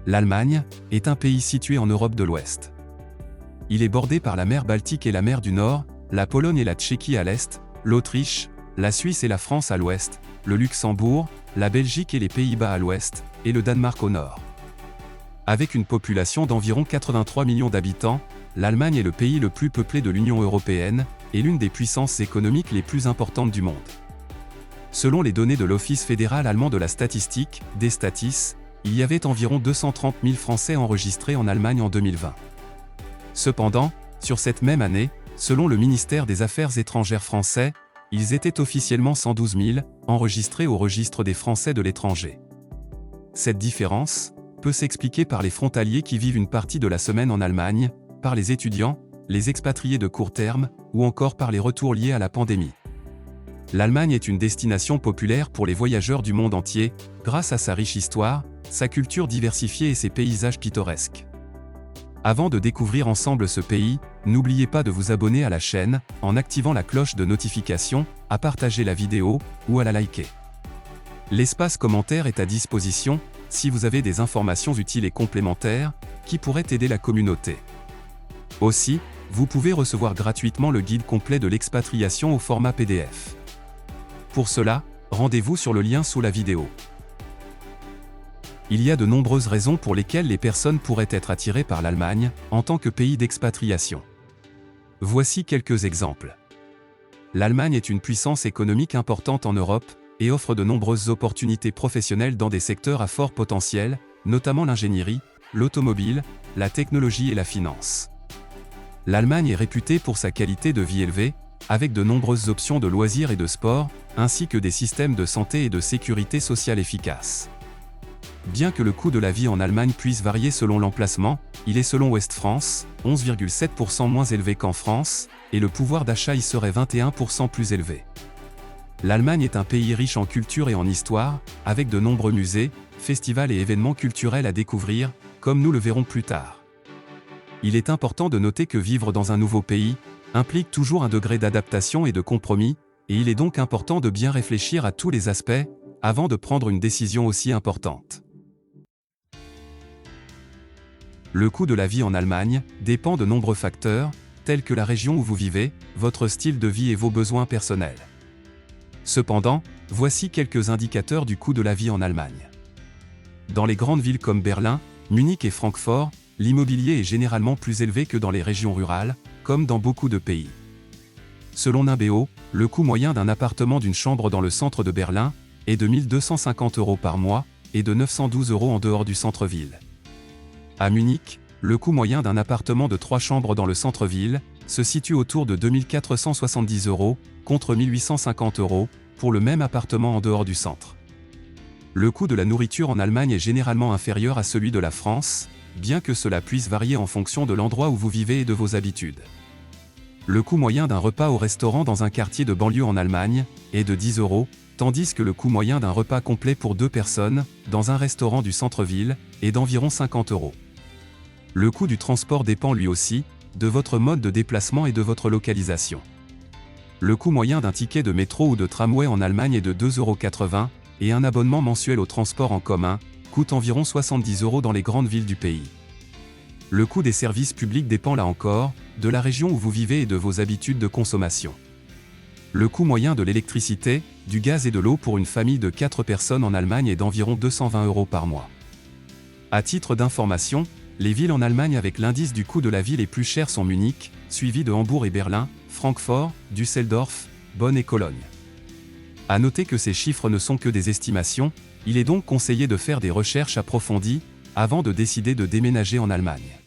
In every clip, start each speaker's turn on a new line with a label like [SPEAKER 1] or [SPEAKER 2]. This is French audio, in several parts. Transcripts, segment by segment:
[SPEAKER 1] L'Allemagne est un pays situé en Europe de l'Ouest. Il est bordé par la mer Baltique et la mer du Nord, la Pologne et la Tchéquie à l'est, l'Autriche, la Suisse et la France à l'ouest, le Luxembourg, la Belgique et les Pays-Bas à l'ouest, et le Danemark au nord. Avec une population d'environ 83 millions d'habitants, l'Allemagne est le pays le plus peuplé de l'Union européenne, et l'une des puissances économiques les plus importantes du monde. Selon les données de l'Office fédéral allemand de la statistique, Destatis, il y avait environ 230 000 Français enregistrés en Allemagne en 2020. Cependant, sur cette même année, selon le ministère des Affaires étrangères français, ils étaient officiellement 112 000, enregistrés au registre des Français de l'étranger. Cette différence peut s'expliquer par les frontaliers qui vivent une partie de la semaine en Allemagne, par les étudiants, les expatriés de court terme, ou encore par les retours liés à la pandémie. L'Allemagne est une destination populaire pour les voyageurs du monde entier, grâce à sa riche histoire, sa culture diversifiée et ses paysages pittoresques. Avant de découvrir ensemble ce pays, n'oubliez pas de vous abonner à la chaîne, en activant la cloche de notification, à partager la vidéo, ou à la liker. L'espace commentaire est à disposition, si vous avez des informations utiles et complémentaires, qui pourraient aider la communauté. Aussi, vous pouvez recevoir gratuitement le guide complet de l'expatriation au format PDF. Pour cela, rendez-vous sur le lien sous la vidéo. Il y a de nombreuses raisons pour lesquelles les personnes pourraient être attirées par l'Allemagne, en tant que pays d'expatriation. Voici quelques exemples. L'Allemagne est une puissance économique importante en Europe, et offre de nombreuses opportunités professionnelles dans des secteurs à fort potentiel, notamment l'ingénierie, l'automobile, la technologie et la finance. L'Allemagne est réputée pour sa qualité de vie élevée, avec de nombreuses options de loisirs et de sport, ainsi que des systèmes de santé et de sécurité sociale efficaces. Bien que le coût de la vie en Allemagne puisse varier selon l'emplacement, il est selon Ouest France, 11,7% moins élevé qu'en France, et le pouvoir d'achat y serait 21% plus élevé. L'Allemagne est un pays riche en culture et en histoire, avec de nombreux musées, festivals et événements culturels à découvrir, comme nous le verrons plus tard. Il est important de noter que vivre dans un nouveau pays implique toujours un degré d'adaptation et de compromis, et il est donc important de bien réfléchir à tous les aspects, avant de prendre une décision aussi importante. Le coût de la vie en Allemagne dépend de nombreux facteurs, tels que la région où vous vivez, votre style de vie et vos besoins personnels. Cependant, voici quelques indicateurs du coût de la vie en Allemagne. Dans les grandes villes comme Berlin, Munich et Francfort, l'immobilier est généralement plus élevé que dans les régions rurales, comme dans beaucoup de pays. Selon Nimbeo, le coût moyen d'un appartement d'une chambre dans le centre de Berlin est de 1 250 € par mois, et de 912 € en dehors du centre-ville. À Munich, le coût moyen d'un appartement de 3 chambres dans le centre-ville se situe autour de 2 470 €, contre 1 850 € pour le même appartement en dehors du centre. Le coût de la nourriture en Allemagne est généralement inférieur à celui de la France, bien que cela puisse varier en fonction de l'endroit où vous vivez et de vos habitudes. Le coût moyen d'un repas au restaurant dans un quartier de banlieue en Allemagne est de 10 €, tandis que le coût moyen d'un repas complet pour 2 personnes, dans un restaurant du centre-ville, est d'environ 50 €. Le coût du transport dépend lui aussi, de votre mode de déplacement et de votre localisation. Le coût moyen d'un ticket de métro ou de tramway en Allemagne est de 2,80 €, et un abonnement mensuel au transport en commun coûte environ 70 € dans les grandes villes du pays. Le coût des services publics dépend là encore, de la région où vous vivez et de vos habitudes de consommation. Le coût moyen de l'électricité, du gaz et de l'eau pour une famille de 4 personnes en Allemagne est d'environ 220 € par mois. À titre d'information, les villes en Allemagne avec l'indice du coût de la vie les plus chères sont Munich, suivi de Hambourg et Berlin, Francfort, Düsseldorf, Bonn et Cologne. À noter que ces chiffres ne sont que des estimations, il est donc conseillé de faire des recherches approfondies, avant de décider de déménager en Allemagne.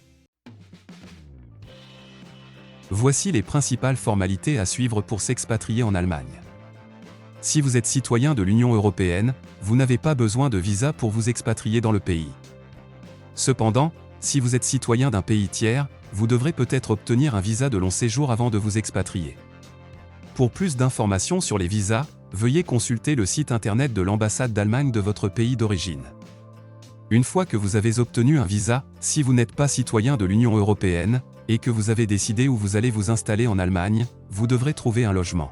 [SPEAKER 1] Voici les principales formalités à suivre pour s'expatrier en Allemagne. Si vous êtes citoyen de l'Union européenne, vous n'avez pas besoin de visa pour vous expatrier dans le pays. Cependant, si vous êtes citoyen d'un pays tiers, vous devrez peut-être obtenir un visa de long séjour avant de vous expatrier. Pour plus d'informations sur les visas, veuillez consulter le site internet de l'ambassade d'Allemagne de votre pays d'origine. Une fois que vous avez obtenu un visa, si vous n'êtes pas citoyen de l'Union européenne, et que vous avez décidé où vous allez vous installer en Allemagne, vous devrez trouver un logement.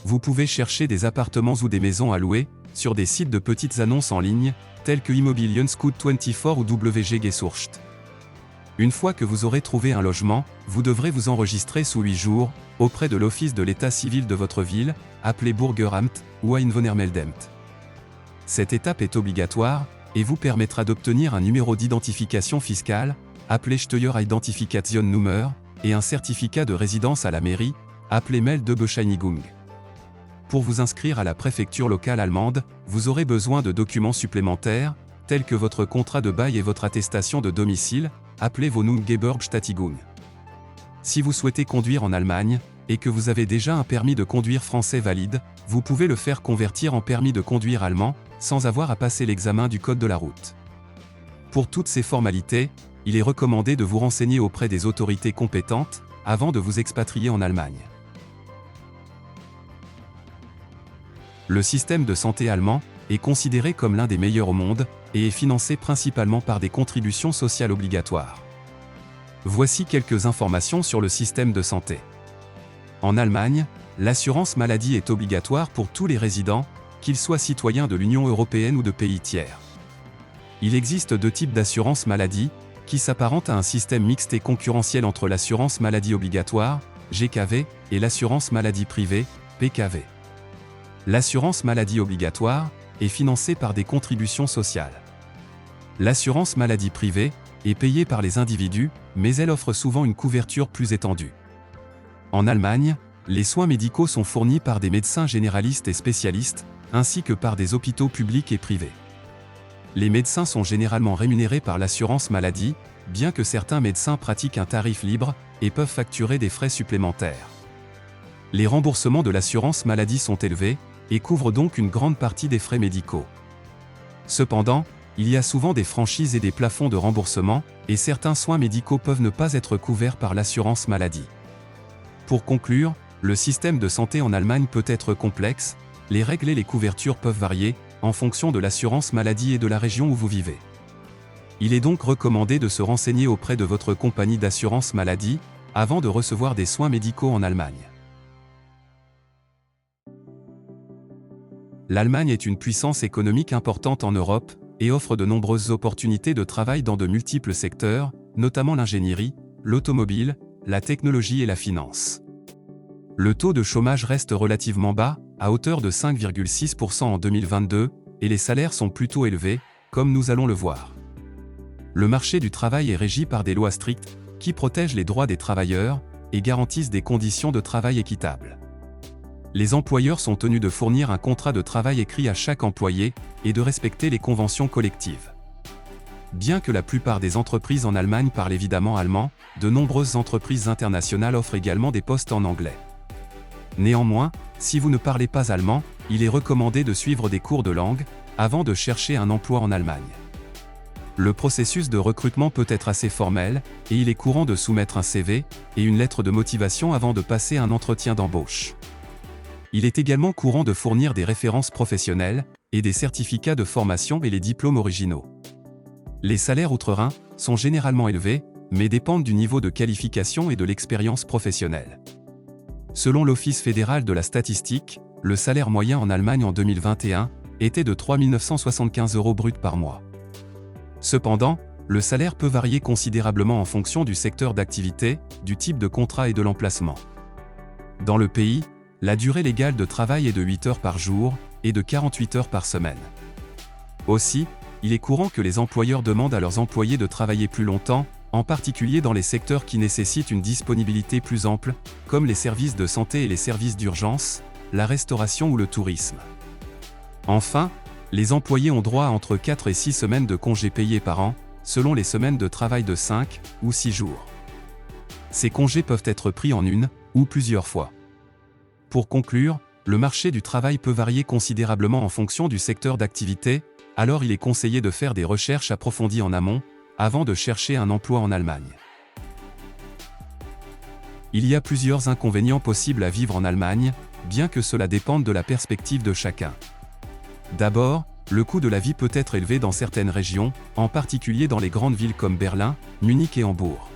[SPEAKER 1] vous pouvez chercher des appartements ou des maisons à louer, sur des sites de petites annonces en ligne, tels que Immobilien Scout 24 ou WG Gesucht. Une fois que vous aurez trouvé un logement, vous devrez vous enregistrer sous 8 jours, auprès de l'office de l'état civil de votre ville, appelé Bürgeramt, ou Einwohnermeldeamt. Cette étape est obligatoire, et vous permettra d'obtenir un numéro d'identification fiscale, appelé Steueridentifikationnummer, et un certificat de résidence à la mairie, appelé Meldebescheinigung. Pour vous inscrire à la préfecture locale allemande, vous aurez besoin de documents supplémentaires, tels que votre contrat de bail et votre attestation de domicile, appelée Wohnungsgeberbestatigung. Si vous souhaitez conduire en Allemagne, et que vous avez déjà un permis de conduire français valide, vous pouvez le faire convertir en permis de conduire allemand, sans avoir à passer l'examen du code de la route. Pour toutes ces formalités, il est recommandé de vous renseigner auprès des autorités compétentes, avant de vous expatrier en Allemagne. Le système de santé allemand est considéré comme l'un des meilleurs au monde, et est financé principalement par des contributions sociales obligatoires. Voici quelques informations sur le système de santé. En Allemagne, l'assurance maladie est obligatoire pour tous les résidents, qu'ils soient citoyens de l'Union européenne ou de pays tiers. Il existe deux types d'assurance maladie, qui s'apparentent à un système mixte et concurrentiel entre l'assurance maladie obligatoire, GKV, et l'assurance maladie privée, PKV. L'assurance maladie obligatoire est financée par des contributions sociales. L'assurance maladie privée est payée par les individus, mais elle offre souvent une couverture plus étendue. En Allemagne, les soins médicaux sont fournis par des médecins généralistes et spécialistes, ainsi que par des hôpitaux publics et privés. Les médecins sont généralement rémunérés par l'assurance maladie, bien que certains médecins pratiquent un tarif libre et peuvent facturer des frais supplémentaires. Les remboursements de l'assurance maladie sont élevés et couvrent donc une grande partie des frais médicaux. Cependant, il y a souvent des franchises et des plafonds de remboursement, et certains soins médicaux peuvent ne pas être couverts par l'assurance maladie. Pour conclure, le système de santé en Allemagne peut être complexe, les règles et les couvertures peuvent varier, en fonction de l'assurance maladie et de la région où vous vivez. Il est donc recommandé de se renseigner auprès de votre compagnie d'assurance maladie, avant de recevoir des soins médicaux en Allemagne. L'Allemagne est une puissance économique importante en Europe, et offre de nombreuses opportunités de travail dans de multiples secteurs, notamment l'ingénierie, l'automobile, la technologie et la finance. Le taux de chômage reste relativement bas, à hauteur de 5,6% en 2022, et les salaires sont plutôt élevés, comme nous allons le voir. Le marché du travail est régi par des lois strictes, qui protègent les droits des travailleurs, et garantissent des conditions de travail équitables. Les employeurs sont tenus de fournir un contrat de travail écrit à chaque employé, et de respecter les conventions collectives. Bien que la plupart des entreprises en Allemagne parlent évidemment allemand, de nombreuses entreprises internationales offrent également des postes en anglais. Néanmoins, si vous ne parlez pas allemand, il est recommandé de suivre des cours de langue, avant de chercher un emploi en Allemagne. Le processus de recrutement peut être assez formel, et il est courant de soumettre un CV, et une lettre de motivation avant de passer un entretien d'embauche. Il est également courant de fournir des références professionnelles, et des certificats de formation et les diplômes originaux. Les salaires outre-Rhin sont généralement élevés, mais dépendent du niveau de qualification et de l'expérience professionnelle. Selon l'Office fédéral de la statistique, le salaire moyen en Allemagne en 2021 était de 3 975 € bruts par mois. Cependant, le salaire peut varier considérablement en fonction du secteur d'activité, du type de contrat et de l'emplacement. Dans le pays, la durée légale de travail est de 8 heures par jour, et de 48 heures par semaine. Aussi, il est courant que les employeurs demandent à leurs employés de travailler plus longtemps, en particulier dans les secteurs qui nécessitent une disponibilité plus ample, comme les services de santé et les services d'urgence, la restauration ou le tourisme. Enfin, les employés ont droit à entre 4 et 6 semaines de congés payés par an, selon les semaines de travail de 5 ou 6 jours. Ces congés peuvent être pris en une ou plusieurs fois. Pour conclure, le marché du travail peut varier considérablement en fonction du secteur d'activité, alors il est conseillé de faire des recherches approfondies en amont, avant de chercher un emploi en Allemagne. Il y a plusieurs inconvénients possibles à vivre en Allemagne, bien que cela dépende de la perspective de chacun. D'abord, le coût de la vie peut être élevé dans certaines régions, en particulier dans les grandes villes comme Berlin, Munich et Hambourg.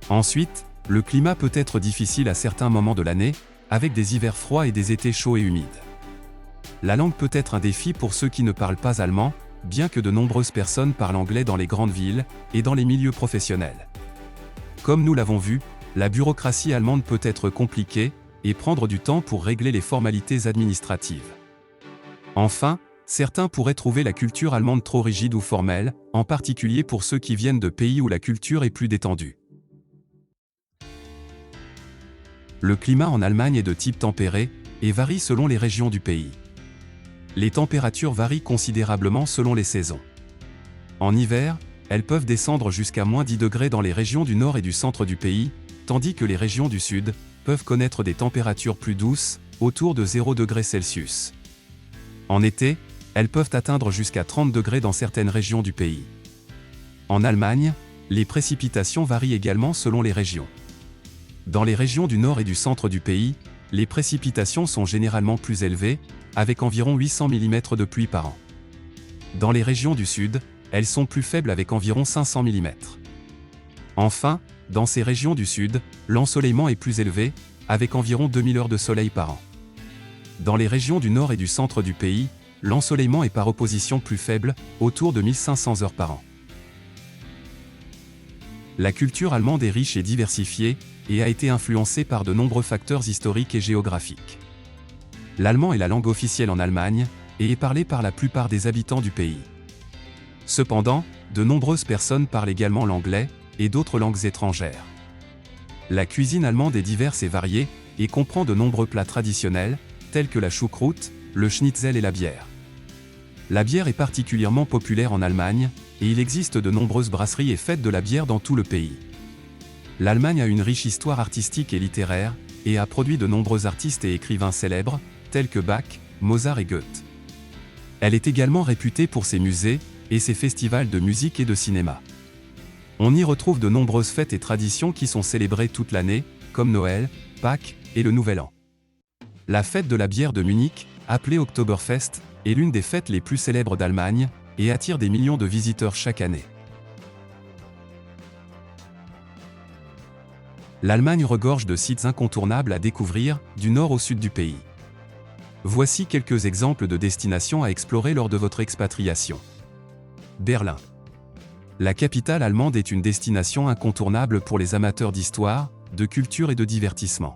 [SPEAKER 1] Ensuite, le climat peut être difficile à certains moments de l'année, avec des hivers froids et des étés chauds et humides. La langue peut être un défi pour ceux qui ne parlent pas allemand, bien que de nombreuses personnes parlent anglais dans les grandes villes et dans les milieux professionnels. Comme nous l'avons vu, la bureaucratie allemande peut être compliquée et prendre du temps pour régler les formalités administratives. Enfin, certains pourraient trouver la culture allemande trop rigide ou formelle, en particulier pour ceux qui viennent de pays où la culture est plus détendue. Le climat en Allemagne est de type tempéré et varie selon les régions du pays. Les températures varient considérablement selon les saisons. En hiver, elles peuvent descendre jusqu'à -10 degrés dans les régions du nord et du centre du pays, tandis que les régions du sud peuvent connaître des températures plus douces, autour de 0 degrés Celsius. En été, elles peuvent atteindre jusqu'à 30 degrés dans certaines régions du pays. En Allemagne, les précipitations varient également selon les régions. Dans les régions du nord et du centre du pays, les précipitations sont généralement plus élevées, avec environ 800 mm de pluie par an. Dans les régions du sud, elles sont plus faibles avec environ 500 mm. Enfin, dans ces régions du sud, l'ensoleillement est plus élevé, avec environ 2000 heures de soleil par an. Dans les régions du nord et du centre du pays, l'ensoleillement est par opposition plus faible, autour de 1500 heures par an. La culture allemande est riche et diversifiée, et a été influencée par de nombreux facteurs historiques et géographiques. L'allemand est la langue officielle en Allemagne, et est parlée par la plupart des habitants du pays. Cependant, de nombreuses personnes parlent également l'anglais, et d'autres langues étrangères. La cuisine allemande est diverse et variée, et comprend de nombreux plats traditionnels, tels que la choucroute, le schnitzel et la bière. La bière est particulièrement populaire en Allemagne, et il existe de nombreuses brasseries et fêtes de la bière dans tout le pays. L'Allemagne a une riche histoire artistique et littéraire, et a produit de nombreux artistes et écrivains célèbres, tels que Bach, Mozart et Goethe. Elle est également réputée pour ses musées, et ses festivals de musique et de cinéma. On y retrouve de nombreuses fêtes et traditions qui sont célébrées toute l'année, comme Noël, Pâques et le Nouvel An. La fête de la bière de Munich, appelée Oktoberfest, est l'une des fêtes les plus célèbres d'Allemagne, et attire des millions de visiteurs chaque année. L'Allemagne regorge de sites incontournables à découvrir, du nord au sud du pays. Voici quelques exemples de destinations à explorer lors de votre expatriation. Berlin. La capitale allemande est une destination incontournable pour les amateurs d'histoire, de culture et de divertissement.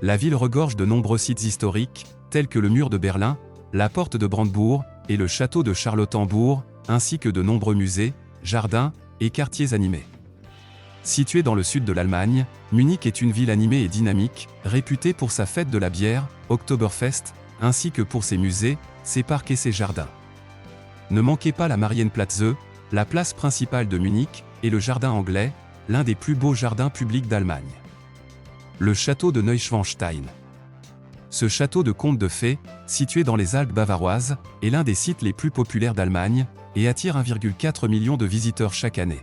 [SPEAKER 1] La ville regorge de nombreux sites historiques, tels que le mur de Berlin, la porte de Brandebourg et le château de Charlottenbourg, ainsi que de nombreux musées, jardins et quartiers animés. Située dans le sud de l'Allemagne, Munich est une ville animée et dynamique, réputée pour sa fête de la bière, Oktoberfest, ainsi que pour ses musées, ses parcs et ses jardins. Ne manquez pas la Marienplatz, la place principale de Munich, et le jardin anglais, l'un des plus beaux jardins publics d'Allemagne. Le château de Neuschwanstein. Ce château de conte de fées, situé dans les Alpes bavaroises, est l'un des sites les plus populaires d'Allemagne, et attire 1,4 million de visiteurs chaque année.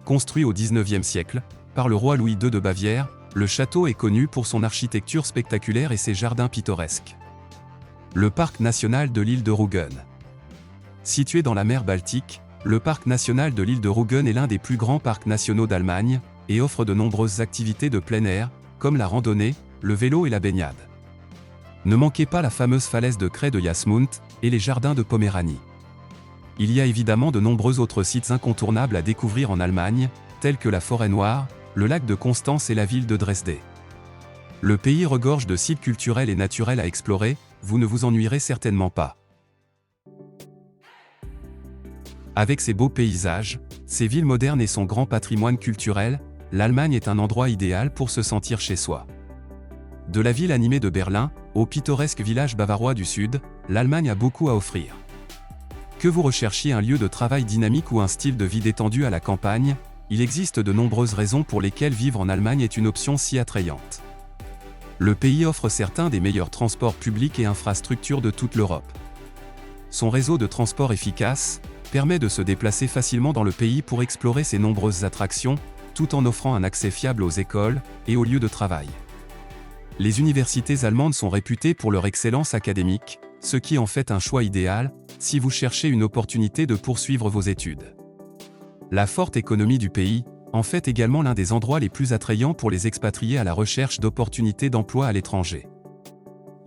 [SPEAKER 1] Construit au XIXe siècle, par le roi Louis II de Bavière, le château est connu pour son architecture spectaculaire et ses jardins pittoresques. Le parc national de l'île de Rügen. Situé dans la mer Baltique, le parc national de l'île de Rügen est l'un des plus grands parcs nationaux d'Allemagne, et offre de nombreuses activités de plein air, comme la randonnée, le vélo et la baignade. Ne manquez pas la fameuse falaise de craie de Jasmund, et les jardins de Poméranie. Il y a évidemment de nombreux autres sites incontournables à découvrir en Allemagne, tels que la Forêt Noire, le lac de Constance et la ville de Dresde. Le pays regorge de sites culturels et naturels à explorer, vous ne vous ennuierez certainement pas. Avec ses beaux paysages, ses villes modernes et son grand patrimoine culturel, l'Allemagne est un endroit idéal pour se sentir chez soi. De la ville animée de Berlin, au pittoresque village bavarois du sud, l'Allemagne a beaucoup à offrir. Que vous recherchiez un lieu de travail dynamique ou un style de vie détendu à la campagne, il existe de nombreuses raisons pour lesquelles vivre en Allemagne est une option si attrayante. Le pays offre certains des meilleurs transports publics et infrastructures de toute l'Europe. Son réseau de transport efficace permet de se déplacer facilement dans le pays pour explorer ses nombreuses attractions, tout en offrant un accès fiable aux écoles et aux lieux de travail. Les universités allemandes sont réputées pour leur excellence académique, ce qui en fait un choix idéal si vous cherchez une opportunité de poursuivre vos études. La forte économie du pays en fait également l'un des endroits les plus attrayants pour les expatriés à la recherche d'opportunités d'emploi à l'étranger.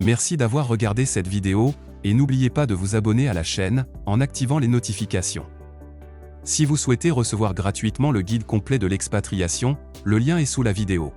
[SPEAKER 1] Merci d'avoir regardé cette vidéo, et n'oubliez pas de vous abonner à la chaîne, en activant les notifications. Si vous souhaitez recevoir gratuitement le guide complet de l'expatriation, le lien est sous la vidéo.